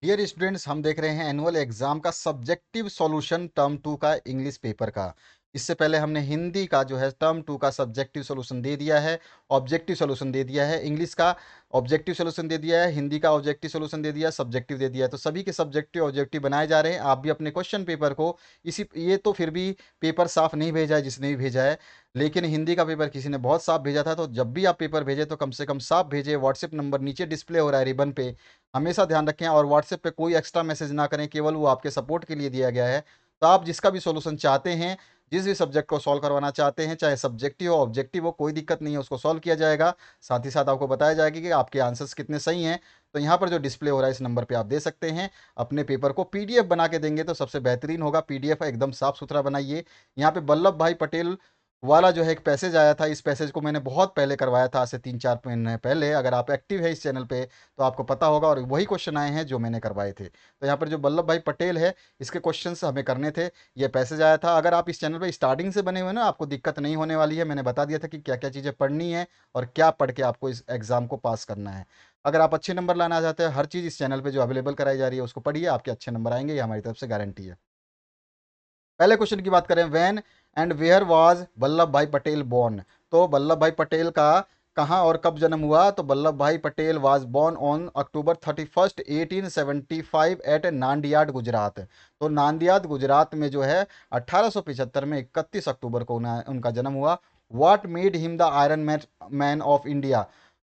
Dear students, हम देख रहे हैं एनुअल एग्जाम का सब्जेक्टिव सॉल्यूशन टर्म टू का इंग्लिश पेपर का। इससे पहले हमने हिंदी का जो है टर्म टू का सब्जेक्टिव सॉल्यूशन दे दिया है, ऑब्जेक्टिव सॉल्यूशन दे दिया है, इंग्लिश का ऑब्जेक्टिव सॉल्यूशन दे दिया है, हिंदी का ऑब्जेक्टिव सॉल्यूशन दे दिया है, सब्जेक्टिव दे दिया है। तो सभी के सब्जेक्टिव ऑब्जेक्टिव बनाए जा रहे हैं। आप भी अपने क्वेश्चन पेपर को इसी ये तो फिर भी पेपर साफ नहीं भेजा है जिसने भी भेजा है, लेकिन हिंदी का पेपर किसी ने बहुत साफ भेजा था। तो जब भी आप पेपर भेजें तो कम से कम साफ भेजें। व्हाट्सएप नंबर नीचे डिस्प्ले हो रहा है रिबन पे, हमेशा ध्यान रखें। और व्हाट्सएप पे कोई एक्स्ट्रा मैसेज ना करें, केवल वो आपके सपोर्ट के लिए दिया गया है। तो आप जिसका भी सॉल्यूशन चाहते हैं, जिस भी सब्जेक्ट को सॉल्व करवाना चाहते हैं, चाहे सब्जेक्टिव हो ऑब्जेक्टिव हो, कोई दिक्कत नहीं है, उसको सॉल्व किया जाएगा। साथ ही साथ आपको बताया जाएगा कि आपके आंसर्स कितने सही हैं। तो यहाँ पर जो डिस्प्ले हो रहा है इस नंबर पे आप दे सकते हैं। अपने पेपर को पीडीएफ बना के देंगे तो सबसे बेहतरीन होगा। पीडीएफ एकदम साफ सुथरा बनाइए। यहाँ पे वल्लभ भाई पटेल वाला जो है एक पैसेज आया था, इस पैसेज को मैंने बहुत पहले करवाया था, आज से 3-4 महीने पहले। अगर आप एक्टिव है इस चैनल पे तो आपको पता होगा, और वही क्वेश्चन आए हैं जो मैंने करवाए थे। तो यहाँ पर जो वल्लभ भाई पटेल है, इसके क्वेश्चंस हमें करने थे। ये पैसेज आया था। अगर आप इस चैनल पे स्टार्टिंग से बने हुए ना, आपको दिक्कत नहीं होने वाली है। मैंने बता दिया था कि क्या क्या चीज़ें पढ़नी है और क्या पढ़ के आपको इस एग्ज़ाम को पास करना है। अगर आप अच्छे नंबर लाना चाहते हैं, हर चीज़ इस चैनल पर जो अवेलेबल कराई जा रही है उसको पढ़िए, आपके अच्छे नंबर आएंगे, ये हमारी तरफ से गारंटी है। पहले क्वेश्चन की बात करें, when and where was Vallabh भाई पटेल बोर्न। तो वल्लभ भाई पटेल का कहाँ और कब जन्म हुआ? तो वल्लभ भाई Patel was born on October 31 1875 at Nadiad Gujarat. तो नांदियाड गुजरात में जो है 1875 में 31 अक्टूबर को उनका जन्म हुआ। What made him the iron man of India.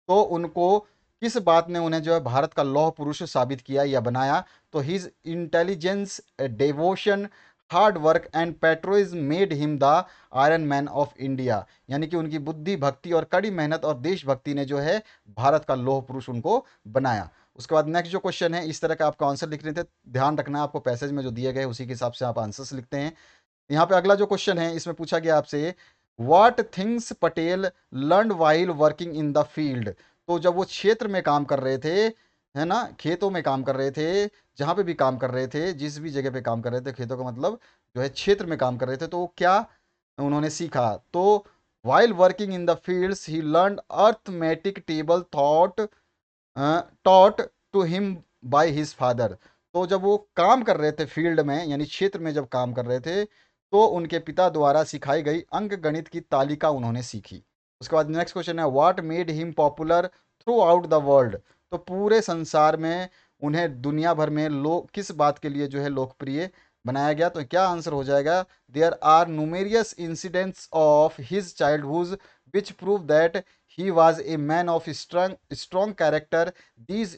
तो उनको किस बात ने उन्हें जो है भारत का लौह पुरुष साबित किया या बनाया? तो his intelligence, devotion, hard work and patriotism made him the iron man of India. यानी कि उनकी बुद्धि, भक्ति और कड़ी मेहनत और देशभक्ति ने जो है भारत का लौह पुरुष उनको बनाया। उसके बाद नेक्स्ट जो क्वेश्चन है, इस तरह का आपको आंसर लिखने थे। ध्यान रखना, आपको पैसेज में जो दिए गए उसी के हिसाब से आप आंसर्स लिखते हैं। यहाँ पे अगला जो क्वेश्चन है, इसमें पूछा गया आपसे, what things Patel learn while working in the field. तो जब वो क्षेत्र में काम कर रहे थे, है ना, खेतों में काम कर रहे थे, जहाँ पे भी काम कर रहे थे, जिस भी जगह पे काम कर रहे थे, खेतों का मतलब जो है क्षेत्र में काम कर रहे थे, तो वो क्या उन्होंने सीखा? तो while working in the fields he learn arithmetic table thought taught to him by his father. तो जब वो काम कर रहे थे फील्ड में, यानी क्षेत्र में जब काम कर रहे थे, तो उनके पिता द्वारा सिखाई गई अंक गणित की तालिका उन्होंने सीखी। उसके बाद नेक्स्ट क्वेश्चन है, what made him popular through out the world. तो पूरे संसार में उन्हें दुनिया भर में लोग किस बात के लिए जो है लोकप्रिय बनाया गया? तो क्या आंसर हो जाएगा? There are numerous incidents of his childhood which prove that he was a man of strong character. These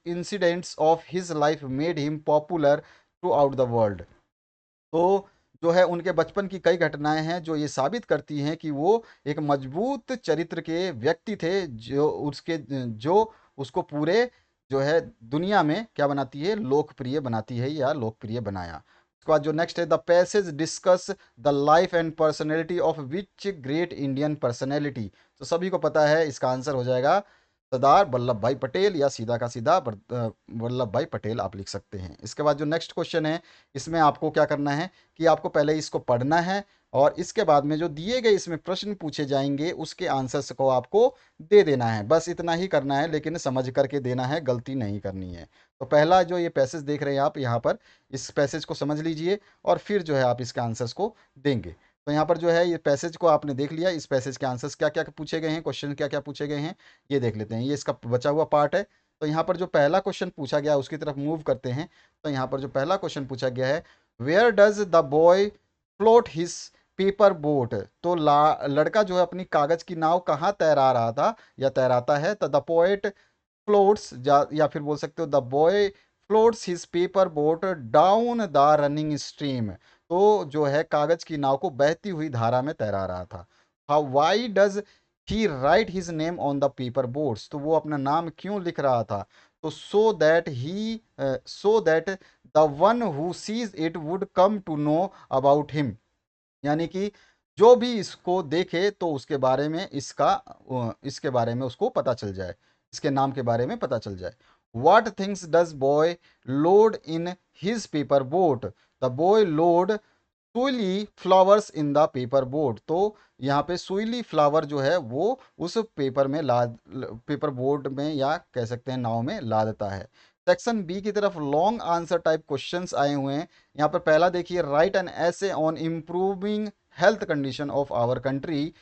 incidents of his life made him popular throughout the world. तो जो है उनके बचपन की कई घटनाएं हैं जो ये साबित करती हैं कि वो एक मजबूत चरित्र के व्यक्ति थे, जो उसको पूरे जो है दुनिया में क्या बनाती है? लोकप्रिय बनाती है या लोकप्रिय बनाया। उसके बाद जो नेक्स्ट है, the passage discuss the life and personality of which great Indian personality. तो सभी को पता है, इसका आंसर हो जाएगा सरदार वल्लभ भाई पटेल, या सीधा का सीधा वल्लभ भाई पटेल आप लिख सकते हैं। इसके बाद जो नेक्स्ट क्वेश्चन है, इसमें आपको क्या करना है कि आपको पहले इसको पढ़ना है, और इसके बाद में जो दिए गए इसमें प्रश्न पूछे जाएंगे उसके आंसर्स को आपको दे देना है। बस इतना ही करना है, लेकिन समझ करके देना है, गलती नहीं करनी है। तो पहला जो ये पैसेज देख रहे हैं आप यहाँ पर, इस पैसेज को समझ लीजिए और फिर जो है आप इसके आंसर्स को देंगे। तो यहाँ पर जो है ये पैसेज को आपने देख लिया, इस पैसेज के आंसर्स क्या क्या पूछे गए हैं, क्वेश्चन क्या क्या पूछे गए हैं, ये देख लेते हैं। ये इसका बचा हुआ पार्ट है। तो यहाँ पर जो पहला क्वेश्चन पूछा गया उसकी तरफ मूव करते हैं। तो यहाँ पर जो पहला क्वेश्चन पूछा गया है, where does the boy float his paper boat. तो लड़का जो है अपनी कागज की नाव कहाँ तैरा रहा था या तैराता है? तो द पोएट फ्लोट्स, या फिर बोल सकते हो the boy floats his paper boat down the running stream. तो जो है कागज की नाव को बहती हुई धारा में तैरा रहा था। How why does he write his name on the paper boats. तो वो अपना नाम क्यों लिख रहा था? तो so that the one who sees it would come to know about him. यानी कि जो भी इसको देखे तो उसके बारे में इसके बारे में उसको पता चल जाए, इसके नाम के बारे में पता चल जाए। What things does boy load in his paper boat. The boy load silly flowers in the paper board. तो यहाँ पे सुइली फ्लावर जो है वो उस पेपर में लाद पेपर बोर्ड में, या कह सकते हैं नाव में, ला देता है। सेक्शन बी की तरफ लॉन्ग आंसर टाइप क्वेश्चंस आए हुए हैं। यहाँ पर पहला देखिए, write an essay on improving health condition of our country.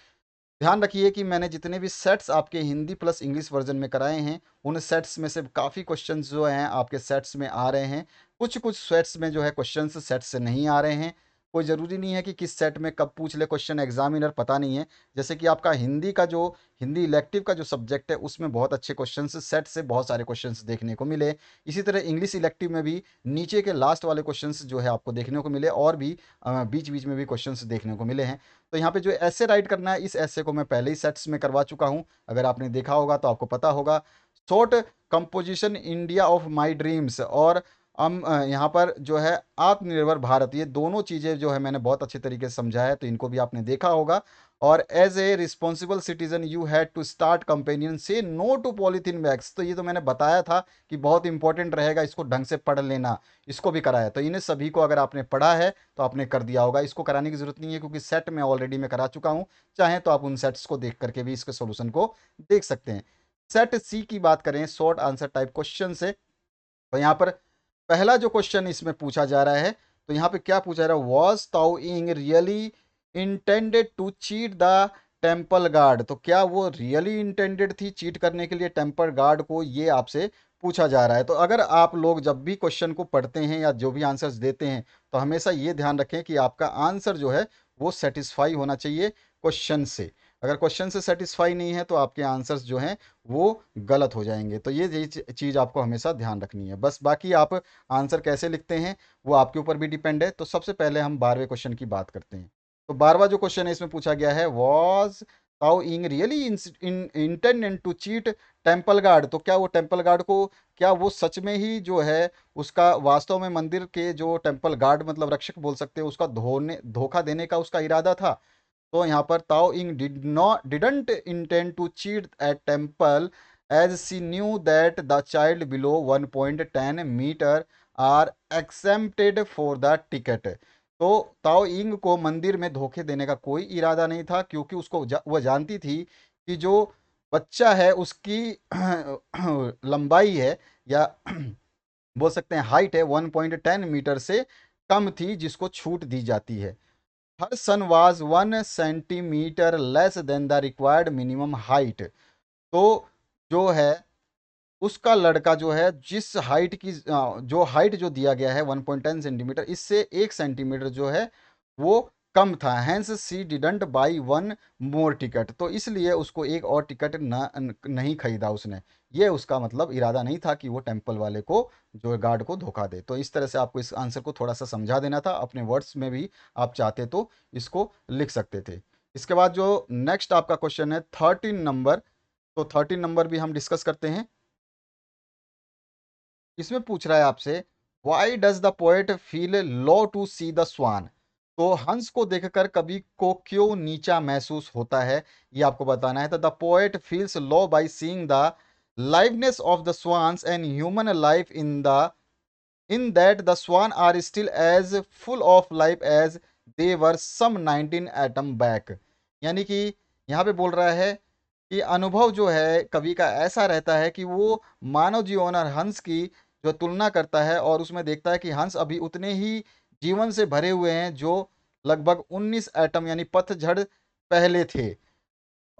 ध्यान रखिए कि मैंने जितने भी सेट्स आपके हिंदी प्लस इंग्लिश वर्जन में कराए हैं, उन सेट्स में से काफ़ी क्वेश्चंस जो हैं आपके सेट्स में आ रहे हैं। कुछ कुछ सेट्स में जो है क्वेश्चंस सेट से नहीं आ रहे हैं। कोई ज़रूरी नहीं है कि किस सेट में कब पूछ ले क्वेश्चन, एग्जामिनर पता नहीं है। जैसे कि आपका हिंदी इलेक्टिव का जो सब्जेक्ट है, उसमें बहुत अच्छे क्वेश्चंस सेट से बहुत सारे क्वेश्चंस देखने को मिले। इसी तरह इंग्लिश इलेक्टिव में भी नीचे के लास्ट वाले क्वेश्चंस जो है आपको देखने को मिले, और भी बीच बीच में भी क्वेश्चंस देखने को मिले हैं। तो यहाँ पे जो ऐसे राइट करना है, इस ऐसे को मैं पहले ही सेट्स में करवा चुका हूँ। अगर आपने देखा होगा तो आपको पता होगा। Short composition India of my dreams, और हम यहाँ पर जो है आत्मनिर्भर भारत, ये दोनों चीज़ें जो है मैंने बहुत अच्छे तरीके से समझा है, तो इनको भी आपने देखा होगा। और as a responsible citizen you had to start companion say no to polythene bags, तो ये तो मैंने बताया था कि बहुत इंपॉर्टेंट रहेगा, इसको ढंग से पढ़ लेना। इसको भी कराया, तो इन्हें सभी को अगर आपने पढ़ा है तो आपने कर दिया होगा। इसको कराने की जरूरत नहीं है, क्योंकि सेट में ऑलरेडी मैं करा चुका हूँ। चाहे तो आप उन सेट्स को देख करके भी इसके सॉल्यूशन को देख सकते हैं। सेट सी की बात करें, शॉर्ट आंसर टाइप क्वेश्चन से, तो यहाँ पर पहला जो क्वेश्चन इसमें पूछा जा रहा है, तो यहाँ पे क्या पूछा जा रहा है, was Tao Ying really intended to cheat the temple guard, तो क्या वो रियली इंटेंडेड थी चीट करने के लिए टेम्पल गार्ड को, ये आपसे पूछा जा रहा है। तो अगर आप लोग जब भी क्वेश्चन को पढ़ते हैं या जो भी आंसर्स देते हैं, तो हमेशा ये ध्यान रखें कि आपका आंसर जो है वो सेटिस्फाई होना चाहिए क्वेश्चन से। अगर क्वेश्चन से सेटिस्फाई नहीं है तो आपके आंसर्स जो हैं वो गलत हो जाएंगे। तो ये चीज़ आपको हमेशा ध्यान रखनी है। बस बाकी आप आंसर कैसे लिखते हैं वो आपके ऊपर भी डिपेंड है। तो सबसे पहले हम 12वें क्वेश्चन की बात करते हैं। तो 12वां जो क्वेश्चन है इसमें पूछा गया है, was Tao Ying really intended to cheat temple guard, तो क्या वो टेम्पल गार्ड को, क्या वो सच में ही जो है उसका वास्तव में मंदिर के जो टेम्पल गार्ड मतलब रक्षक बोल सकते हैं, उसका धोखा देने का उसका इरादा था। तो यहाँ पर Tao Ing didn't intend to cheat at temple as she knew that the child below 1.10 metre are exempted for the ticket. तो ताओ इंग को मंदिर में धोखे देने का कोई इरादा नहीं था, क्योंकि वह जानती थी कि जो बच्चा है उसकी लंबाई है, या बोल सकते हैं हाइट है, 1.10 मीटर से कम थी, जिसको छूट दी जाती है। Her son was 1 centimetre less than the required minimum height. तो जो है उसका लड़का जो है जिस हाइट की जो हाइट जो दिया गया है 1.10 सेंटीमीटर, इससे 1 सेंटीमीटर जो है वो कम था। Hence she didn't buy one more ticket, तो इसलिए उसको एक और टिकट नहीं खरीदा उसने। ये उसका मतलब इरादा नहीं था कि वो टेम्पल वाले को जो है गार्ड को धोखा दे। तो इस तरह से आपको इस आंसर को थोड़ा सा समझा देना था, अपने वर्ड्स में भी आप चाहते तो इसको लिख सकते थे। इसके बाद जो नेक्स्ट आपका क्वेश्चन है 13 नंबर, तो 13 नंबर भी हम डिस्कस करते हैं। इसमें पूछ रहा है आपसे, why does the poet feel low to see the swan, तो हंस को देखकर कवि को क्यों नीचा महसूस होता है, ये आपको बताना है। तो the poet feels low by seeing the liveness of the swans and human life in that the swan are still as full of life as they were some 19 autumn back. यानी कि यहाँ पे बोल रहा है कि अनुभव जो है कवि का ऐसा रहता है कि वो मानव जीवन और हंस की जो तुलना करता है, और उसमें देखता है कि हंस अभी उतने ही जीवन से भरे हुए हैं जो लगभग 19 एटम यानी पतझड़ पहले थे।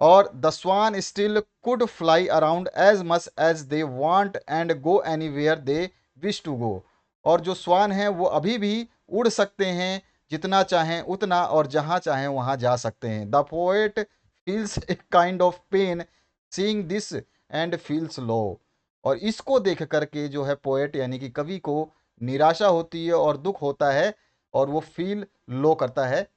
और the swan still could fly around as much as they want and go anywhere they wish to go, और जो स्वान हैं वो अभी भी उड़ सकते हैं जितना चाहें उतना, और जहां चाहें वहां जा सकते हैं। The poet feels a kind of pain seeing this and feels low, और इसको देख करके जो है पोएट यानी कि कवि को निराशा होती है और दुख होता है, और वो फील लो करता है,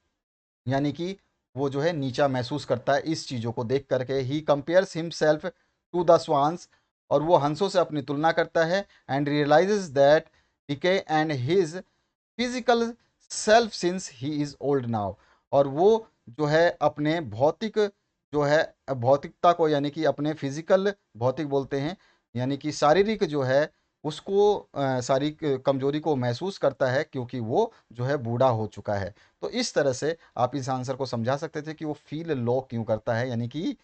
यानी कि वो जो है नीचा महसूस करता है इस चीज़ों को देख करके। He compares himself to the swans, और वो हंसों से अपनी तुलना करता है। And realises that decay and his physical self since he is old now, और वो जो है अपने भौतिक जो है भौतिकता को, यानी कि अपने फिजिकल भौतिक बोलते हैं, यानी कि शारीरिक जो है उसको शारीरिक कमजोरी को महसूस करता है, क्योंकि वो जो है बूढ़ा हो चुका है। तो इस तरह से आप इस आंसर को समझा सकते थे कि वो फील लो क्यों करता है, यानी कि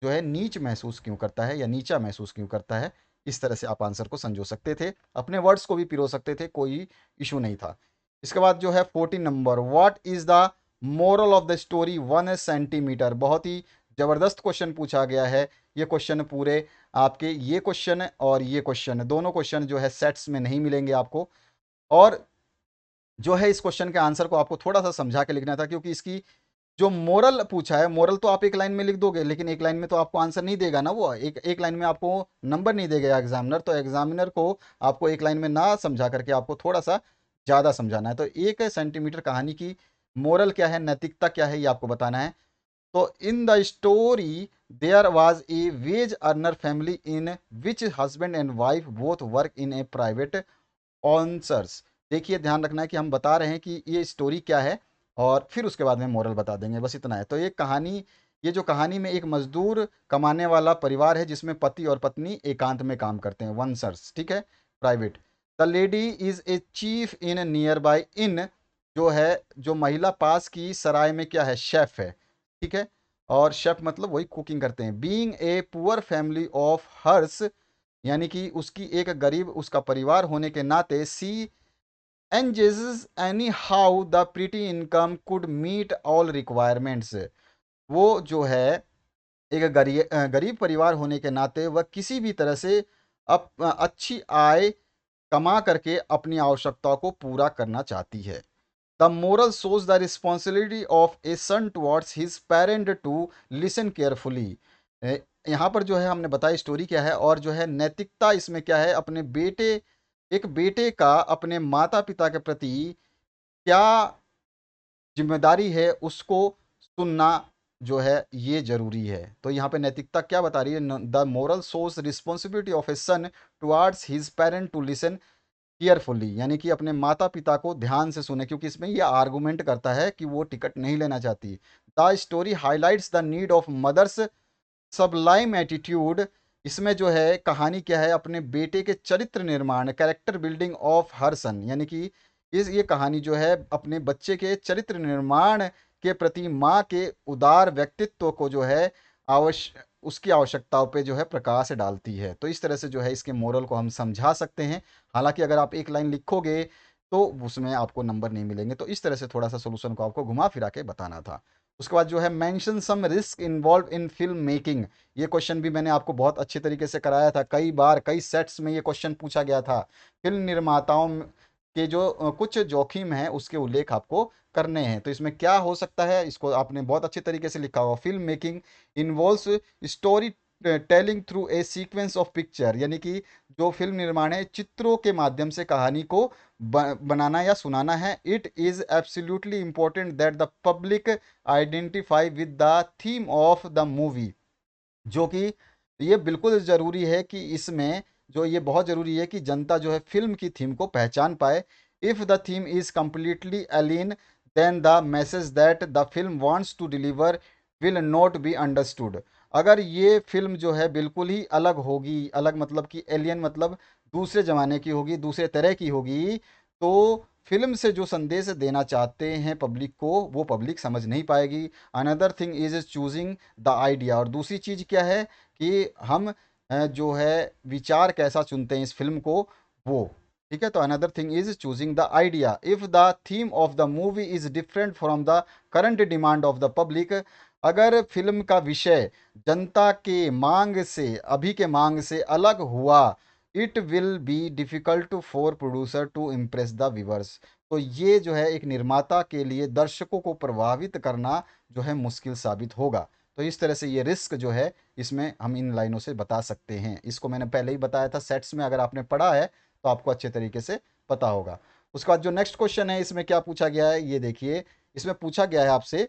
जो है नीच महसूस क्यों करता है या नीचा महसूस क्यों करता है। इस तरह से आप आंसर को संजो सकते थे, अपने वर्ड्स को भी पिरो सकते थे, कोई इशू नहीं था। इसके बाद जो है 14 number, what is the moral of the story 1 centimetre. बहुत ही जबरदस्त क्वेश्चन पूछा गया है। ये क्वेश्चन पूरे आपके, ये क्वेश्चन और ये क्वेश्चन, दोनों क्वेश्चन जो है सेट्स में नहीं मिलेंगे आपको। और जो है इस क्वेश्चन के आंसर को आपको थोड़ा सा समझा के लिखना था, क्योंकि इसकी जो मोरल पूछा है, मोरल तो आप एक लाइन में लिख दोगे, लेकिन एक लाइन में तो आपको आंसर नहीं देगा ना, वो एक एक लाइन में आपको नंबर नहीं देगा एग्जामिनर। तो एग्जामिनर को आपको एक लाइन में ना समझा करके आपको थोड़ा सा ज़्यादा समझाना है। तो 1 सेंटीमीटर कहानी की मोरल क्या है, नैतिकता क्या है, ये आपको बताना है। तो in the story there was a wage earner family in which husband and wife both work in a private concerns. देखिए ध्यान रखना है कि हम बता रहे हैं कि ये स्टोरी क्या है, और फिर उसके बाद में मोरल बता देंगे, बस इतना है। तो ये कहानी, ये जो कहानी में एक मजदूर कमाने वाला परिवार है जिसमें पति और पत्नी एकांत में काम करते हैं, वंसर्स, ठीक है, private. The lady is a chief in near by inn, जो है जो महिला पास की सराय में क्या है, शेफ है, ठीक है। और शेफ मतलब वही कुकिंग करते हैं। Being a poor family of hers, यानी कि उसकी एक गरीब उसका परिवार होने के नाते, she engages anyhow the pretty income could meet all requirements. वो जो है एक गरीब परिवार होने के नाते वह किसी भी तरह से अच्छी आय कमा करके अपनी आवश्यकताओं को पूरा करना चाहती है। The moral shows the responsibility of a son towards his parent to listen carefully. यहाँ पर जो है हमने बताया स्टोरी क्या है, और जो है नैतिकता इसमें क्या है, अपने बेटे, एक बेटे का अपने माता पिता के प्रति क्या जिम्मेदारी है उसको सुनना जो है ये जरूरी है। तो यहाँ पे नैतिकता क्या बता रही है, the moral source responsibility of a son towards his parent to listen carefully, यानी कि अपने माता पिता को ध्यान से सुने, क्योंकि इसमें ये आर्गुमेंट करता है कि वो टिकट नहीं लेना चाहती। The story highlights the need of mother's sublime attitude. इसमें जो है कहानी क्या है, अपने बेटे के चरित्र निर्माण, कैरेक्टर बिल्डिंग ऑफ हर सन, यानी कि इस ये कहानी जो है अपने बच्चे के चरित्र निर्माण के प्रति माँ के उदार व्यक्तित्व को जो है उसकी आवश्यकताओं पे जो है प्रकाश डालती है। तो इस तरह से जो है इसके मोरल को हम समझा सकते हैं। हालांकि अगर आप एक लाइन लिखोगे तो उसमें आपको नंबर नहीं मिलेंगे। तो इस तरह से थोड़ा सा सोल्यूशन को आपको घुमा फिरा के बताना था। उसके बाद जो है mention some risk involve in film making. ये क्वेश्चन भी मैंने आपको बहुत अच्छे तरीके से कराया था, कई बार कई सेट्स में ये क्वेश्चन पूछा गया था। फिल्म निर्माताओं के जो कुछ जोखिम है उसके उल्लेख आपको करने हैं। तो इसमें क्या हो सकता है, इसको आपने बहुत अच्छे तरीके से लिखा हुआ। Film making involves story telling through a sequence of picture, यानी कि जो फिल्म निर्माण है चित्रों के माध्यम से कहानी को बनाना या सुनाना है। It is absolutely important that the public identify with the theme of the movie, जो कि ये बिल्कुल ज़रूरी है कि इसमें जो ये बहुत ज़रूरी है कि जनता जो है फिल्म की थीम को पहचान पाए। If the theme is completely alien then the message that the film wants to deliver will not be understood. अगर ये फिल्म जो है बिल्कुल ही अलग होगी, अलग मतलब कि एलियन मतलब दूसरे ज़माने की होगी, दूसरे तरह की होगी, तो फिल्म से जो संदेश देना चाहते हैं पब्लिक को वो पब्लिक समझ नहीं पाएगी। Another thing is choosing the idea, और दूसरी चीज़ क्या है कि हम जो है विचार कैसा चुनते हैं इस फिल्म को, वो, ठीक है। तो another thing is choosing the idea. If the theme of the movie is different from the current demand of the public, अगर फिल्म का विषय जनता के मांग से, अभी के मांग से अलग हुआ, it will be difficult for producer to impress the viewers. तो ये जो है एक निर्माता के लिए दर्शकों को प्रभावित करना जो है मुश्किल साबित होगा। तो इस तरह से ये रिस्क जो है इसमें हम इन लाइनों से बता सकते हैं। इसको मैंने पहले ही बताया था सेट्स में, अगर आपने पढ़ा है तो आपको अच्छे तरीके से पता होगा। उसके बाद जो नेक्स्ट क्वेश्चन है इसमें क्या पूछा गया है, ये देखिए। इसमें पूछा गया है आपसे,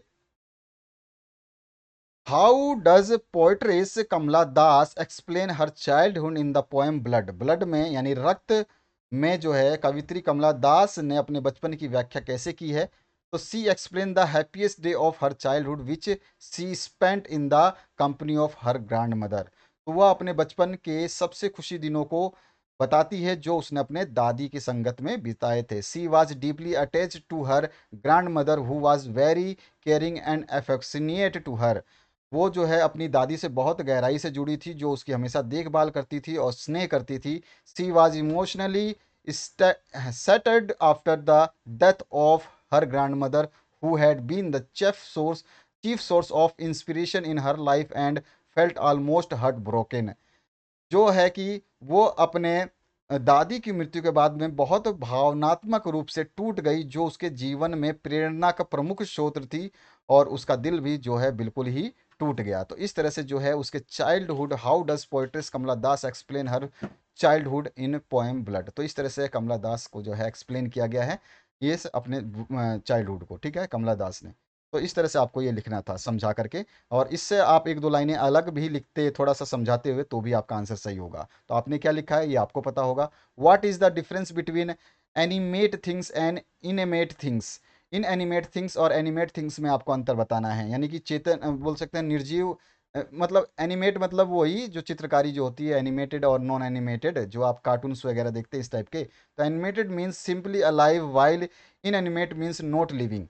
how does poetess Kamala Das explain her childhood in the poem blood. Blood में यानी रक्त में जो है कवित्री कमला दास ने अपने बचपन की व्याख्या कैसे की है। तो she explain the happiest day of her childhood which she spent in the company of her grand mother. तो वह अपने बचपन के सबसे खुशी दिनों को बताती है जो उसने अपने दादी की संगत में बिताए थे। She was deeply attached to her grand mother who was very caring and affectionate to her. वो जो है अपनी दादी से बहुत गहराई से जुड़ी थी, जो उसकी हमेशा देखभाल करती थी और स्नेह करती थी। She was emotionally shattered after the death of her grandmother, who had been the chief source of inspiration in her life, and felt almost heartbroken। जो है कि वो अपने दादी की मृत्यु के बाद में बहुत भावनात्मक रूप से टूट गई, जो उसके जीवन में प्रेरणा का प्रमुख स्रोत थी, और उसका दिल भी जो है बिल्कुल ही टूट गया। तो इस तरह से जो है उसके childhood, how does poetess Kamala Das explain her childhood in poem blood. तो इस तरह से कमला दास को जो है एक्सप्लेन किया गया है ये अपने चाइल्डहुड को, ठीक है, कमला दास ने। तो इस तरह से आपको ये लिखना था समझा करके, और इससे आप एक दो लाइनें अलग भी लिखते थोड़ा सा समझाते हुए तो भी आपका आंसर सही होगा। तो आपने क्या लिखा है ये आपको पता होगा। What is the difference between animate things and inanimate things. Inanimate things और एनिमेट थिंग्स में आपको अंतर बताना है, यानी कि चेतन बोल सकते हैं निर्जीव। मतलब एनिमेट मतलब वही जो चित्रकारी जो होती है, एनिमेटेड और नॉन एनिमेटेड, जो आप कार्टून्स वगैरह देखते हैं इस टाइप के। तो animated means simply alive, while in animate means not living.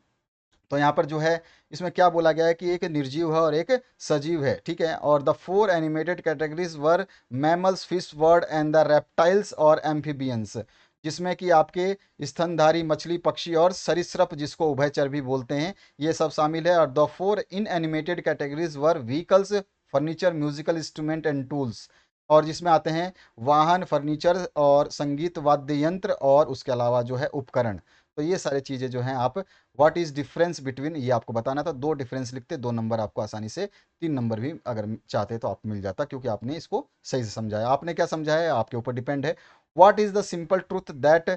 तो यहाँ पर जो है इसमें क्या बोला गया है कि एक निर्जीव है और एक सजीव है, ठीक है। और the four animated categories were mammals, fish, bird and the reptiles और एम्फीबियंस, जिसमें कि आपके स्तनधारी मछली, पक्षी और सरीसृप, जिसको उभयचर भी बोलते हैं, ये सब शामिल है। और the four in animated categories were vehicles, furniture, musical instrument and tools, और जिसमें आते हैं वाहन, फर्नीचर और संगीत वाद्य यंत्र, और उसके अलावा जो है उपकरण। तो ये सारी चीज़ें जो हैं आप व्हाट इज डिफरेंस बिटवीन, ये आपको बताना था। दो डिफरेंस लिखते, 2 नंबर आपको आसानी से, 3 नंबर भी अगर चाहते तो आप मिल जाता, क्योंकि आपने इसको सही से समझाया। आपने क्या समझाया है आपके ऊपर डिपेंड है। What is the simple truth that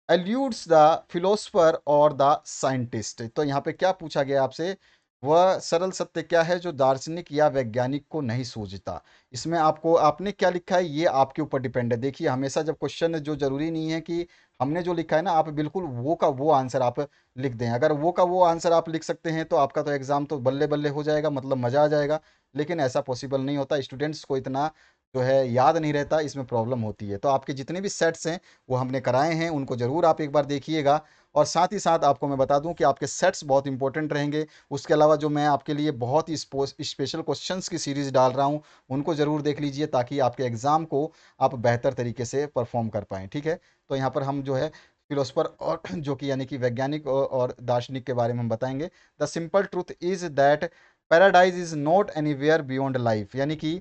alludes the philosopher और द साइंटिस्ट। तो यहाँ पे क्या पूछा गया आपसे, वह सरल सत्य क्या है जो दार्शनिक या वैज्ञानिक को नहीं सूझता। इसमें आपको आपने क्या लिखा है ये आपके ऊपर डिपेंड है। देखिए हमेशा जब क्वेश्चन, जो जरूरी नहीं है कि हमने जो लिखा है ना आप बिल्कुल वो का वो आंसर आप लिख दें। अगर वो का वो आंसर आप लिख सकते हैं तो आपका तो एग्जाम तो बल्ले बल्ले हो जाएगा, मतलब मजा आ जाएगा। लेकिन ऐसा पॉसिबल नहीं होता, स्टूडेंट्स को इतना जो है याद नहीं रहता, इसमें प्रॉब्लम होती है। तो आपके जितने भी सेट्स हैं वो हमने कराए हैं, उनको ज़रूर आप एक बार देखिएगा। और साथ ही साथ आपको मैं बता दूं कि आपके सेट्स बहुत इंपॉर्टेंट रहेंगे। उसके अलावा जो मैं आपके लिए बहुत ही स्पेशल क्वेश्चंस की सीरीज़ डाल रहा हूं, उनको ज़रूर देख लीजिए, ताकि आपके एग्ज़ाम को आप बेहतर तरीके से परफॉर्म कर पाएँ, ठीक है। तो यहाँ पर हम जो है फिलोसफर और जो कि यानी कि वैज्ञानिक और दार्शनिक के बारे में हम बताएंगे। The simple truth is that paradise is not anywhere beyond life, यानी कि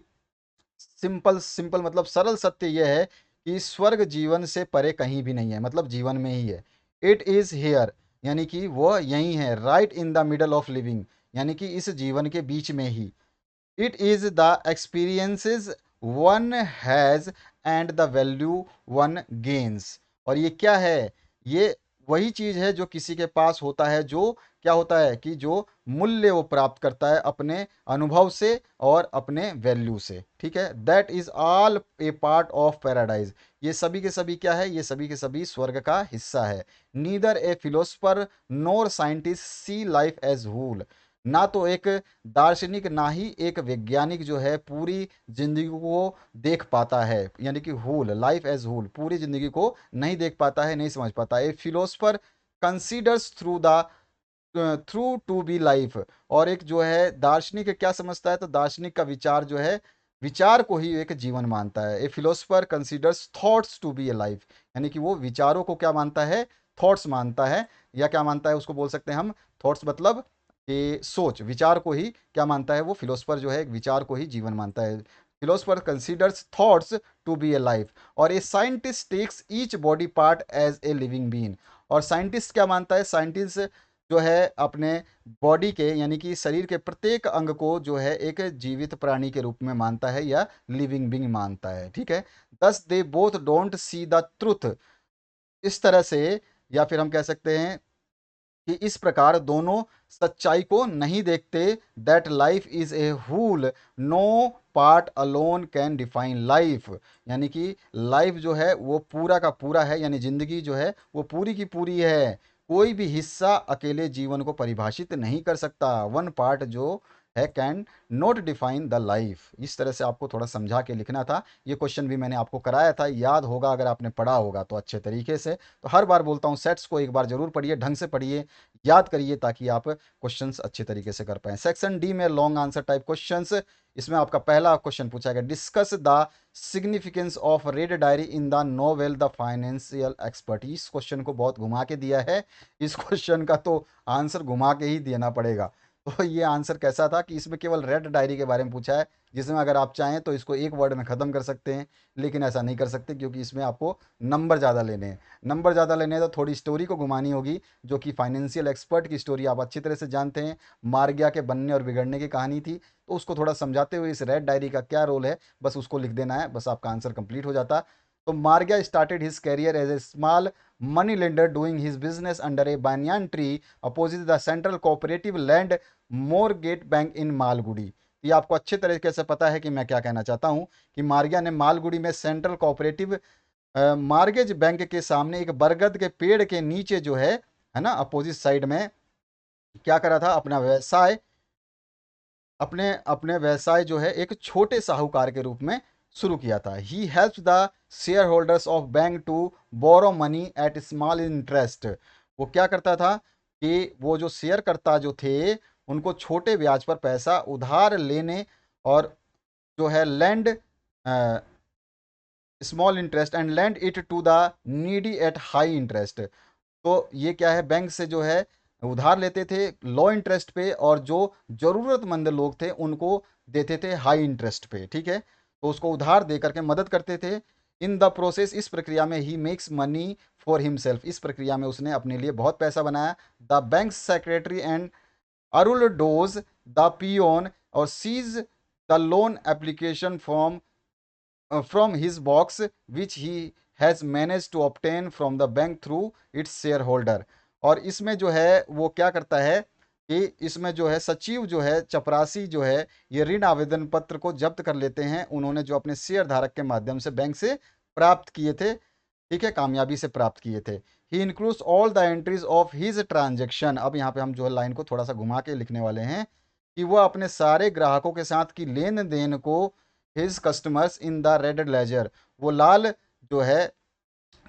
सिंपल सिंपल मतलब सरल सत्य यह है कि स्वर्ग जीवन से परे कहीं भी नहीं है, मतलब जीवन में ही है। इट इज हेयर, यानी कि वो यही है। Right in the middle of living, यानी कि इस जीवन के बीच में ही। It is the experiences one has and the value one gains. और ये क्या है, ये वही चीज है जो किसी के पास होता है, जो क्या होता है कि जो मूल्य वो प्राप्त करता है अपने अनुभव से और अपने वैल्यू से, ठीक है। That is all A part of paradise, ये सभी के सभी क्या है, ये सभी के सभी स्वर्ग का हिस्सा है। Neither a philosopher nor scientist see life as whole, ना तो एक दार्शनिक ना ही एक वैज्ञानिक जो है पूरी जिंदगी को देख पाता है, यानी कि होल लाइफ एज होल, पूरी जिंदगी को नहीं देख पाता है, नहीं समझ पाता है। A philosopher considers through to be life, और एक जो है दार्शनिक क्या समझता है, तो दार्शनिक का विचार जो है विचार को ही एक जीवन मानता है। A philosopher considers thoughts to be a life, यानी कि वो विचारों को क्या मानता है, थॉट्स मानता है, या क्या मानता है उसको बोल सकते हैं हम थॉट्स, मतलब कि सोच, विचार को ही क्या मानता है वो फिलोसफर जो है एक विचार को ही जीवन मानता है। Philosopher considers thoughts to be a life. और a scientist takes each body part as a living being, और साइंटिस्ट क्या मानता है, साइंटिस्ट जो है अपने बॉडी के यानी कि शरीर के प्रत्येक अंग को जो है एक जीवित प्राणी के रूप में मानता है या लिविंग बीइंग मानता है, ठीक है। दस they both don't see the truth, इस तरह से, या फिर हम कह सकते हैं कि इस प्रकार दोनों सच्चाई को नहीं देखते। That life is a whole, no part alone can define life, यानी कि लाइफ जो है वो पूरा का पूरा है, यानी जिंदगी जो है वो पूरी की पूरी है। कोई भी हिस्सा अकेले जीवन को परिभाषित नहीं कर सकता। वन पार्ट जो है can not define the life. इस तरह से आपको थोड़ा समझा के लिखना था। ये क्वेश्चन भी मैंने आपको कराया था, याद होगा अगर आपने पढ़ा होगा तो अच्छे तरीके से। तो हर बार बोलता हूँ सेट्स को एक बार जरूर पढ़िए, ढंग से पढ़िए, याद करिए, ताकि आप क्वेश्चंस अच्छे तरीके से कर पाएं। सेक्शन डी में लॉन्ग आंसर टाइप क्वेश्चंस। इसमें आपका पहला क्वेश्चन पूछा गया, discuss the significance of red diary in the novel the financial expert. इस क्वेश्चन को बहुत घुमा के दिया है, इस क्वेश्चन का तो आंसर घुमा के ही देना पड़ेगा। तो ये आंसर कैसा था कि इसमें केवल रेड डायरी के बारे में पूछा है, जिसमें अगर आप चाहें तो इसको एक वर्ड में ख़त्म कर सकते हैं, लेकिन ऐसा नहीं कर सकते क्योंकि इसमें आपको नंबर ज़्यादा लेने हैं। नंबर ज़्यादा लेने हैं तो थोड़ी स्टोरी को घुमानी होगी, जो कि फाइनेंशियल एक्सपर्ट की स्टोरी आप अच्छी तरह से जानते हैं। मार्गिया के बनने और बिगड़ने की कहानी थी, तो उसको थोड़ा समझाते हुए इस रेड डायरी का क्या रोल है, बस उसको लिख देना है, बस आपका आंसर कंप्लीट हो जाता। तो Margayya started his career as a small money lender doing his business under a banyan tree opposite the central cooperative land mortgage bank in Malgudi. ये आपको अच्छे तरीके से पता है कि मैं क्या कहना चाहता हूं कि मार्गिया ने मालगुडी में सेंट्रल कोऑपरेटिव मार्गेज बैंक के सामने एक बरगद के पेड़ के नीचे जो है ना, अपोजिट साइड में क्या करा था, अपना व्यवसाय, अपने अपने व्यवसाय जो है एक छोटे साहूकार के रूप में शुरू किया था। He helps the shareholders of bank to borrow money at small interest. वो क्या करता था कि वो जो शेयरकर्ता जो थे उनको छोटे ब्याज पर पैसा उधार लेने और जो है lend small interest and lend it to the needy at high interest. तो ये क्या है, बैंक से जो है उधार लेते थे लो इंटरेस्ट पे, और जो ज़रूरतमंद लोग थे उनको देते थे हाई इंटरेस्ट पे, ठीक है। तो उसको उधार दे करके मदद करते थे। इन द प्रोसेस, इस प्रक्रिया में ही मेक्स मनी फॉर हिमसेल्फ, इस प्रक्रिया में उसने अपने लिए बहुत पैसा बनाया। The bank secretary and Arul Doss the peon और seize the loan application from his box which he has managed to obtain from the bank through its shareholder। और इसमें जो है वो क्या करता है कि इसमें जो है सचिव जो है चपरासी जो है ये ऋण आवेदन पत्र को जब्त कर लेते हैं, उन्होंने जो अपने शेयर धारक के माध्यम से बैंक से प्राप्त किए थे, ठीक है, कामयाबी से प्राप्त किए थे। He includes all the entries of his transaction. अब यहाँ पे हम जो है लाइन को थोड़ा सा घुमा के लिखने वाले हैं कि वो अपने सारे ग्राहकों के साथ की लेन देन को his customers in the red ledger, वो लाल जो है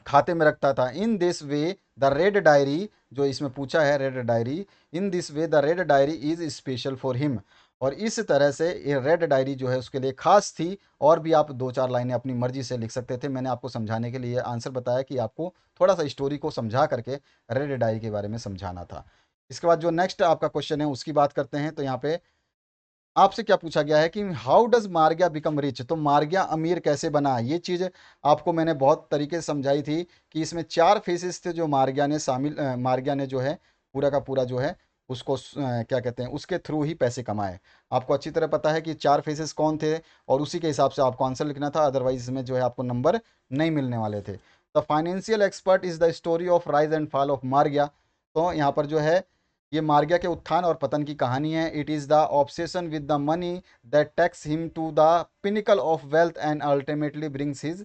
खाते में रखता था। In this way the red diary, जो इसमें पूछा है red diary, in this way the red diary is special for him. और इस तरह से ये रेड डायरी जो है उसके लिए खास थी। और भी आप दो चार लाइनें अपनी मर्जी से लिख सकते थे, मैंने आपको समझाने के लिए आंसर बताया कि आपको थोड़ा सा स्टोरी को समझा करके रेड डायरी के बारे में समझाना था। इसके बाद जो नेक्स्ट आपका क्वेश्चन है उसकी बात करते हैं। तो यहाँ पे आपसे क्या पूछा गया है कि हाउ डज मार्गिया बिकम रिच, तो मार्गिया अमीर कैसे बना। ये चीज़ आपको मैंने बहुत तरीके से समझाई थी कि इसमें चार फेसेस थे जो मार्गिया ने मार्गिया ने जो है पूरा का पूरा जो है उसको क्या कहते हैं उसके थ्रू ही पैसे कमाए। आपको अच्छी तरह पता है कि चार फेसेस कौन थे, और उसी के हिसाब से आपको आंसर लिखना था, अदरवाइज इसमें जो है आपको नंबर नहीं मिलने वाले थे। The financial expert is the story of rise and fall of Margayya. तो यहाँ पर जो है ये मार्गिया के उत्थान और पतन की कहानी है। It is the obsession with the money that takes him to the pinnacle of wealth and ultimately brings his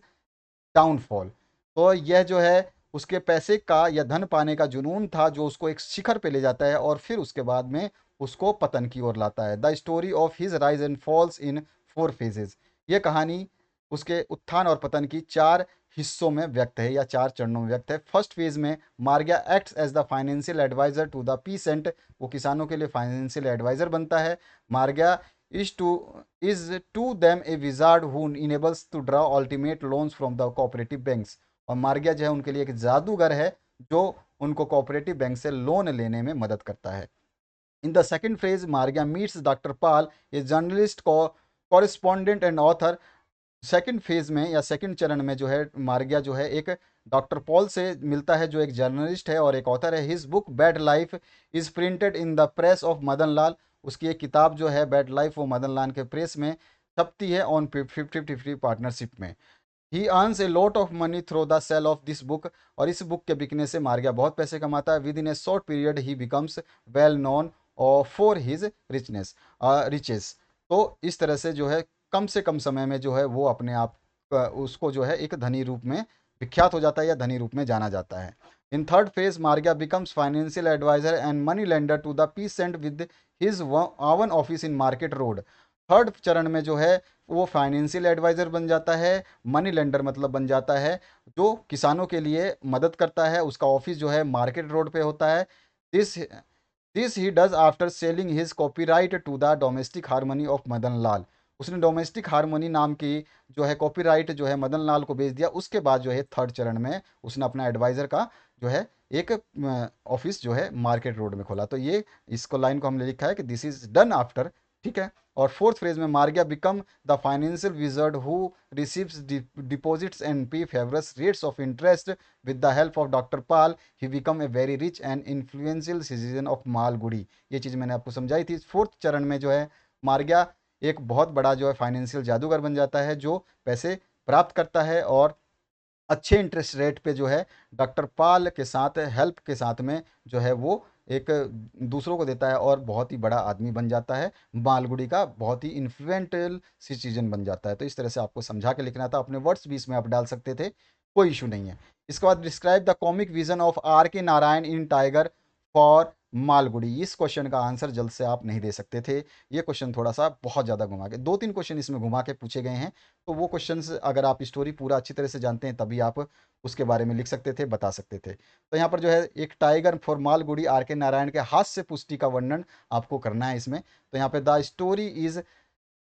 downfall. तो यह जो है उसके पैसे का या धन पाने का जुनून था जो उसको एक शिखर पे ले जाता है और फिर उसके बाद में उसको पतन की ओर लाता है। The story of his rise and falls in 4 phases. ये कहानी उसके उत्थान और पतन की 4 हिस्सों में व्यक्त है या 4 चरणों में व्यक्त है। फर्स्ट फेज में Margayya acts as the financial adviser to the peasant, वो किसानों के लिए फाइनेंशियल एडवाइजर बनता है। Margayya is to them a wizard who enables to draw ultimate loans from the cooperative banks. और मार्गिया जो है उनके लिए एक जादूगर है जो उनको कोऑपरेटिव बैंक से लोन लेने में मदद करता है। In the second phase Margayya meets doctor Pal, a journalist correspondent and author. Second phase में या सेकंड चरण में जो है मार्गिया जो है एक डॉक्टर पॉल से मिलता है जो एक जर्नलिस्ट है और एक ऑथर है। His book bed life is printed in the press of Madan Lal. उसकी एक किताब जो है बैड लाइफ वो मदन लाल के प्रेस में छपती है ऑन 50-50 पार्टनरशिप में। He earns a lot of money through the sale of this book, और इस बुक के बिकने से मार्गिया बहुत पैसे कमाता है। Within a short period he becomes well known for his riches. तो इस तरह से जो है कम से कम समय में जो है वो अपने आप उसको जो है एक धनी रूप में विख्यात हो जाता है या धनी रूप में जाना जाता है। In third phase Margayya becomes financial adviser and money lender to the peasant with his own office in market road. Third चरण में जो है वो फाइनेंशियल एडवाइजर बन जाता है, मनी लेंडर मतलब बन जाता है, जो किसानों के लिए मदद करता है। उसका ऑफिस जो है मार्केट रोड पे होता है। This this he does after selling his copyright to the domestic harmony of Madan Lal. उसने डोमेस्टिक हारमोनी नाम की जो है कॉपीराइट जो है मदन लाल को बेच दिया। उसके बाद जो है थर्ड चरण में उसने अपना एडवाइज़र का जो है एक ऑफिस जो है मार्केट रोड में खोला। तो ये इसको लाइन को हमने लिखा है कि दिस इज डन आफ्टर, ठीक है। और फोर्थ फ्रेज में Margayya become the financial wizard who receives deposits and pay favours rates of interest with the help of doctor Pal. He become a very rich and influential citizen of Malgudi. ये चीज़ मैंने आपको समझाई थी। फोर्थ चरण में जो है मार्गिया एक बहुत बड़ा जो है फाइनेंशियल जादूगर बन जाता है, जो पैसे प्राप्त करता है और अच्छे इंटरेस्ट रेट पे जो है डॉक्टर पाल के साथ हेल्प के साथ में जो है वो एक दूसरों को देता है और बहुत ही बड़ा आदमी बन जाता है। मालगुडी का बहुत ही इन्फ्लुएंशियल सिटीजन बन जाता है। तो इस तरह से आपको समझा के लिखना था, अपने वर्ड्स भी इसमें आप डाल सकते थे, कोई इशू नहीं है। इसके बाद describe the comic vision of R K Narayan in Tiger for Malgudi. इस क्वेश्चन का आंसर जल्द से आप नहीं दे सकते थे। ये क्वेश्चन थोड़ा सा बहुत ज़्यादा घुमा के, 2-3 क्वेश्चन इसमें घुमा के पूछे गए हैं। तो वो क्वेश्चंस अगर आप स्टोरी पूरा अच्छी तरह से जानते हैं तभी आप उसके बारे में लिख सकते थे, बता सकते थे। तो यहाँ पर जो है एक tiger for Malgudi are K Narayan के हास्य पुष्टि का वर्णन आपको करना है इसमें। तो यहाँ पे the story is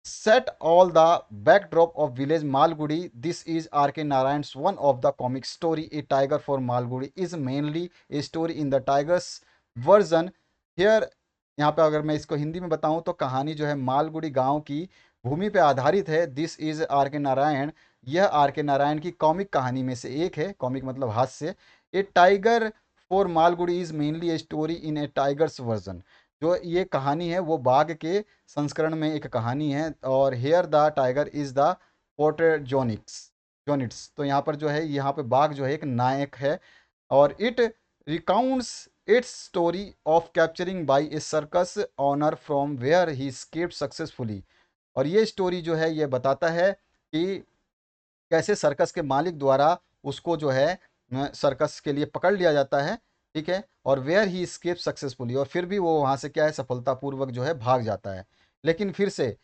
set all the backdrop of village Malgudi. This is R.K. Narayan's one of the comic story. A Tiger for Malgudi is mainly a story in the Tiger's version. Here यहाँ पे अगर मैं इसको हिंदी में बताऊं तो कहानी जो है मालगुड़ी गांव की भूमि पे आधारित है। This is are K Narayan, यह आर के नारायण की कॉमिक कहानी में से एक है। कॉमिक मतलब हास्य। A tiger for Malgudi is mainly a story in a tiger's version. जो ये कहानी है वो बाघ के संस्करण में एक कहानी है। और here the tiger is the protagonist जोनिट्स। तो यहाँ पर जो है यहाँ पे बाघ जो है एक नायक है। और it recounts its story of capturing by a circus owner from where he escaped successfully. और ये स्टोरी जो है ये बताता है कि कैसे सर्कस के मालिक द्वारा उसको जो है सर्कस के लिए पकड़ लिया जाता है, ठीक है। और वेयर ही स्केप सक्सेसफुली, और फिर भी वो वहाँ से क्या है सफलतापूर्वक जो है भाग जाता है। लेकिन फिर से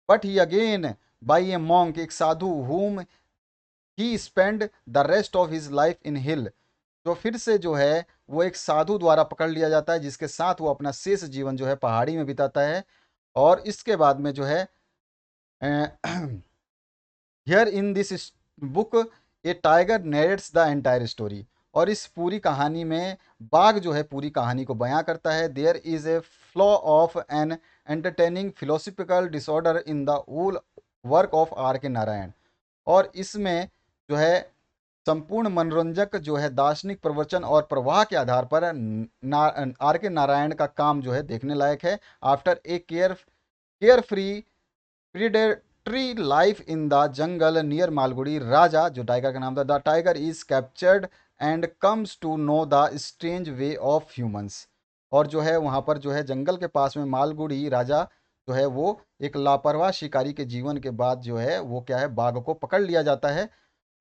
but he again by a monk, एक साधु whom he spend the rest of his life in hill. तो फिर से जो है वो एक साधु द्वारा पकड़ लिया जाता है जिसके साथ वो अपना शेष जीवन जो है पहाड़ी में बिताता है। और इसके बाद में जो है here in this book A tiger narrates the entire story. और इस पूरी कहानी में बाघ जो है पूरी कहानी को बयां करता है। There is a flaw of an entertaining philosophical disorder in the whole work of R K Narayan. और इसमें जो है संपूर्ण मनोरंजक जो है दार्शनिक प्रवचन और प्रवाह के आधार पर आर के नारायण का काम जो है देखने लायक है। After a care free predatory life in the jungle near Malgudi, Raja जो टाइगर का नाम था, the tiger is captured and comes to know the strange way of humans. और जो है वहाँ पर जो है जंगल के पास में मालगुड़ी राजा जो है वो एक लापरवाह शिकारी के जीवन के बाद जो है वो क्या है बाघ को पकड़ लिया जाता है।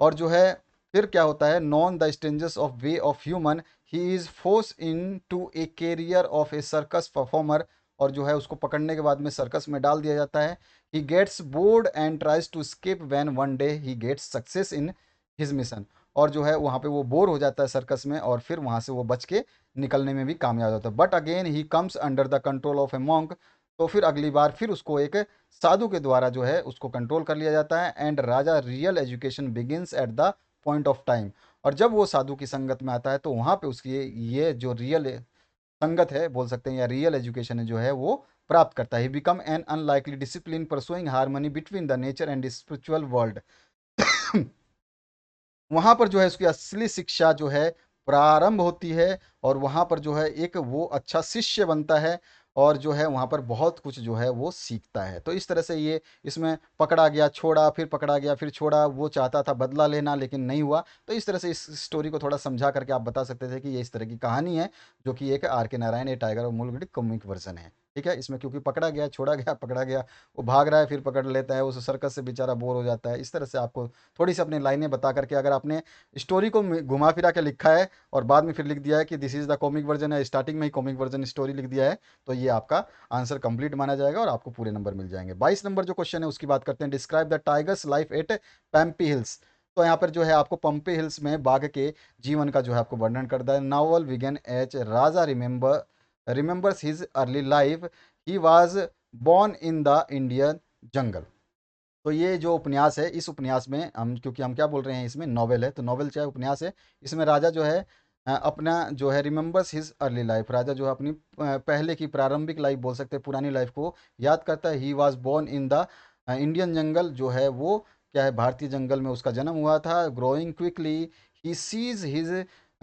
और जो है फिर क्या होता है, non the strangers of way of human, he is force into a career of a circus performer. और जो है उसको पकड़ने के बाद में सर्कस में डाल दिया जाता है। He gets bored and tries to escape when one day he gets success in his mission. और जो है वहाँ पे वो बोर हो जाता है सर्कस में और फिर वहाँ से वो बच के निकलने में भी कामयाब होता है। But again he comes under the control of A monk. तो फिर अगली बार फिर उसको एक साधु के द्वारा जो है उसको कंट्रोल कर लिया जाता है। And Raja real education begins at the point of time. और जब वो साधु की संगत में आता है तो वहाँ पे उसकी ये जो रियल संगत है बोल सकते हैं या रियल एजुकेशन है जो है वो प्राप्त करता है। Become an unlikely discipline pursuing harmony between the nature and spiritual world. वहाँ पर जो है उसकी असली शिक्षा जो है प्रारंभ होती है और वहाँ पर जो है एक वो अच्छा शिष्य बनता है और जो है वहाँ पर बहुत कुछ जो है वो सीखता है। तो इस तरह से ये इसमें पकड़ा गया छोड़ा फिर पकड़ा गया फिर छोड़ा, वो चाहता था बदला लेना लेकिन नहीं हुआ। तो इस तरह से इस स्टोरी को थोड़ा समझा करके आप बता सकते थे कि ये इस तरह की कहानी है जो कि एक are K Narayan A tiger और मूलगढ़ कॉमिक वर्जन है। ठीक है, इसमें क्योंकि पकड़ा गया, छोड़ा गया, पकड़ा गया, वो भाग रहा है फिर पकड़ लेता है, उस सर्कस से बेचारा बोर हो जाता है। इस तरह से आपको थोड़ी सी अपनी लाइनें बता करके अगर आपने स्टोरी को घुमा फिरा के लिखा है और बाद में फिर लिख दिया है कि this is the comic version है, स्टार्टिंग में ही कॉमिक वर्जन स्टोरी लिख दिया है, तो ये आपका आंसर कंप्लीट माना जाएगा और आपको पूरे नंबर मिल जाएंगे। 22 नंबर जो क्वेश्चन है उसकी बात करते हैं। Describe the tiger's life at Pampi hills. तो यहाँ पर जो है आपको पंपी हिल्स में बाघ के जीवन का जो है आपको वर्णन करता है। नावल विगन एच Raja remembers his early life, he was born in the Indian jungle. तो ये जो उपन्यास है, इस उपन्यास में हम, क्योंकि हम क्या बोल रहे हैं इसमें नॉवेल है, तो नॉवेल चाहे उपन्यास है, इसमें राजा जो है अपना जो है रिमेंबर्स हिज अर्ली लाइफ, राजा जो है अपनी पहले की प्रारंभिक लाइफ बोल सकते हैं, पुरानी लाइफ को याद करता है। He was born in the Indian jungle, जो है वो क्या है, भारतीय जंगल में उसका जन्म हुआ था। Growing quickly he sees his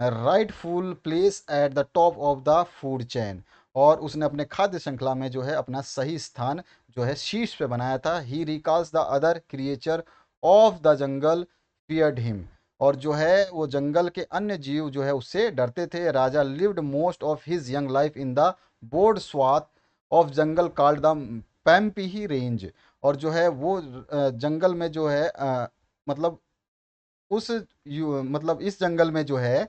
rightful place at the top of the food chain, और उसने अपने खाद्य श्रृंखला में जो है अपना सही स्थान जो है शीर्ष पे बनाया था। He recalls the other creature of the jungle feared him, और जो है वो जंगल के अन्य जीव जो है उससे डरते थे। Raja lived most of his young life in the broad swath of jungle called the Pampi range, और जो है वो जंगल में जो है मतलब उस मतलब इस जंगल में जो है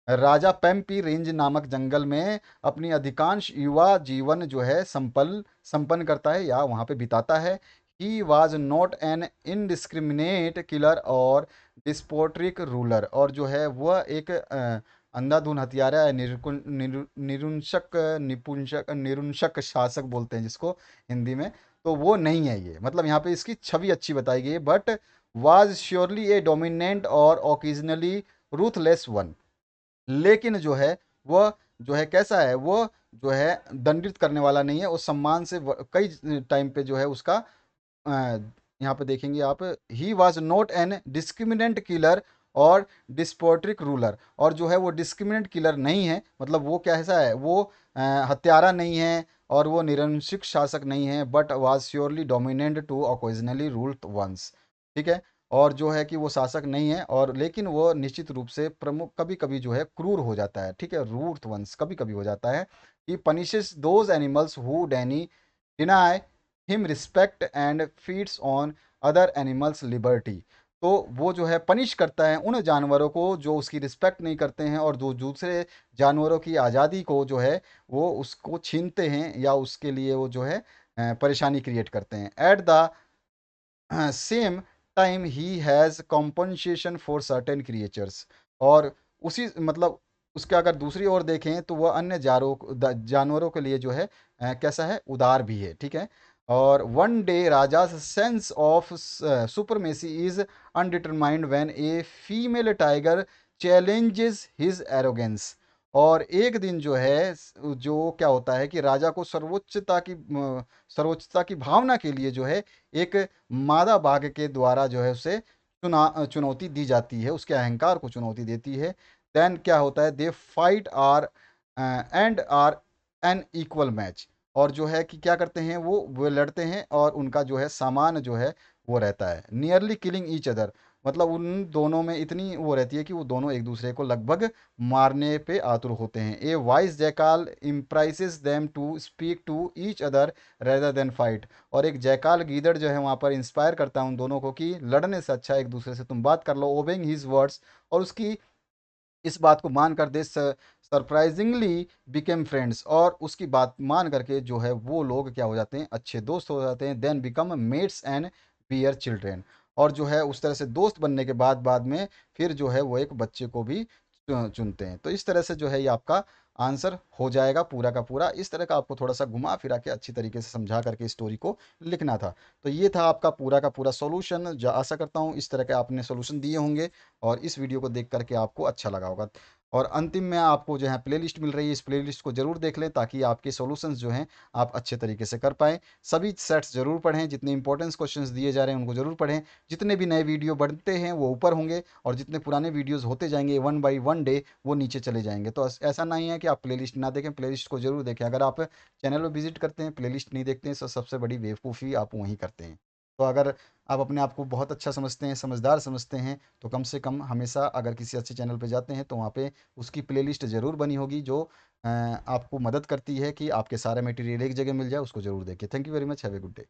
राजा पेम्पी रेंज नामक जंगल में अपनी अधिकांश युवा जीवन जो है संपन्न करता है या वहाँ पे बिताता है। He was not an indiscriminate killer और डिस्पोट्रिक रूलर, और जो है वह एक अंधाधुन हत्यारा है, निरुंशक निपुंसक निरुंशक शासक बोलते हैं जिसको हिंदी में, तो वो नहीं है ये। मतलब यहाँ पे इसकी छवि अच्छी बताई गई है, but was surely A dominant और ओकेजनली रूथलेस वन। लेकिन जो है वह जो है कैसा है, वो जो है दंडित करने वाला नहीं है, वो सम्मान से कई टाइम पे जो है उसका यहाँ पे देखेंगे आप, he was not an discriminant killer और डिस्पोट्रिक रूलर, और जो है वो डिस्क्रिमिनेंट किलर नहीं है, मतलब वो कैसा है, वो हत्यारा नहीं है और वो निरंकुश शासक नहीं है, but was surely dominant to occasionally rule once. ठीक है, और जो है कि वो शासक नहीं है, और लेकिन वो निश्चित रूप से प्रमुख कभी कभी जो है क्रूर हो जाता है। ठीक है, रूथ वंस कभी कभी हो जाता है। He punishes those animals who deny deny him respect and feeds on other animals liberty. तो वो जो है पनिश करता है उन जानवरों को जो उसकी रिस्पेक्ट नहीं करते हैं और जो दूसरे जानवरों की आज़ादी को जो है वो उसको छीनते हैं या उसके लिए वो जो है परेशानी क्रिएट करते हैं। At the same time he has compensation for certain creatures, और उसी मतलब उसके अगर दूसरी ओर देखें तो वह अन्य जानवरों के लिए जो है कैसा है, उदार भी है। ठीक है, और one day Raja sense of supremacy is undetermined when a female tiger challenges his arrogance, और एक दिन जो है जो क्या होता है कि राजा को सर्वोच्चता की भावना के लिए जो है एक मादा बाघ के द्वारा जो है उसे चुनौती दी जाती है, उसके अहंकार को चुनौती देती है। देन क्या होता है, they fight are and are an equal match, और जो है कि क्या करते हैं वो लड़ते हैं और उनका जो है सामान जो है वो रहता है। नियरली किलिंग ईच अदर, मतलब उन दोनों में इतनी वो रहती है कि वो दोनों एक दूसरे को लगभग मारने पे आतुर होते हैं। A wise jackal impresses them to speak to each other rather than fight, और एक जयकाल गीदड़ जो है वहाँ पर इंस्पायर करता है उन दोनों को कि लड़ने से अच्छा एक दूसरे से तुम बात कर लो। ओबिंग हिज वर्ड्स, और उसकी इस बात को मान कर दे सरप्राइजिंगली बिकेम फ्रेंड्स, और उसकी बात मान करके जो है वो लोग क्या हो जाते हैं, अच्छे दोस्त हो जाते हैं। Then become mates and bear children, और जो है उस तरह से दोस्त बनने के बाद में फिर जो है वो एक बच्चे को भी चुनते हैं। तो इस तरह से जो है ये आपका आंसर हो जाएगा पूरा का पूरा। इस तरह का आपको थोड़ा सा घुमा फिरा के अच्छी तरीके से समझा करके स्टोरी को लिखना था। तो ये था आपका पूरा का पूरा सॉल्यूशन। आशा करता हूँ इस तरह के आपने सॉल्यूशन दिए होंगे और इस वीडियो को देख करके आपको अच्छा लगा होगा। और अंतिम में आपको जो है प्लेलिस्ट मिल रही है, इस प्लेलिस्ट को जरूर देख लें ताकि आपके सॉल्यूशंस जो हैं आप अच्छे तरीके से कर पाएँ। सभी सेट्स जरूर पढ़ें, जितने इंपॉर्टेंस क्वेश्चंस दिए जा रहे हैं उनको जरूर पढ़ें। जितने भी नए वीडियो बनते हैं वो ऊपर होंगे और जितने पुराने वीडियोस होते जाएंगे वन बाई वन डे वो नीचे चले जाएंगे। तो ऐसा नहीं है कि आप प्लेलिस्ट ना देखें, प्लेलिस्ट को जरूर देखें। अगर आप चैनल पर विजिट करते हैं प्लेलिस्ट नहीं देखते हैं तो सबसे बड़ी बेवकूफ़ी आप वहीं करते हैं। तो अगर आप अपने आप को बहुत अच्छा समझते हैं, समझदार समझते हैं, तो कम से कम हमेशा अगर किसी अच्छे चैनल पे जाते हैं तो वहाँ पे उसकी प्लेलिस्ट ज़रूर बनी होगी जो आपको मदद करती है कि आपके सारे मटेरियल एक जगह मिल जाए, उसको ज़रूर देखें। Thank you very much, have a good day.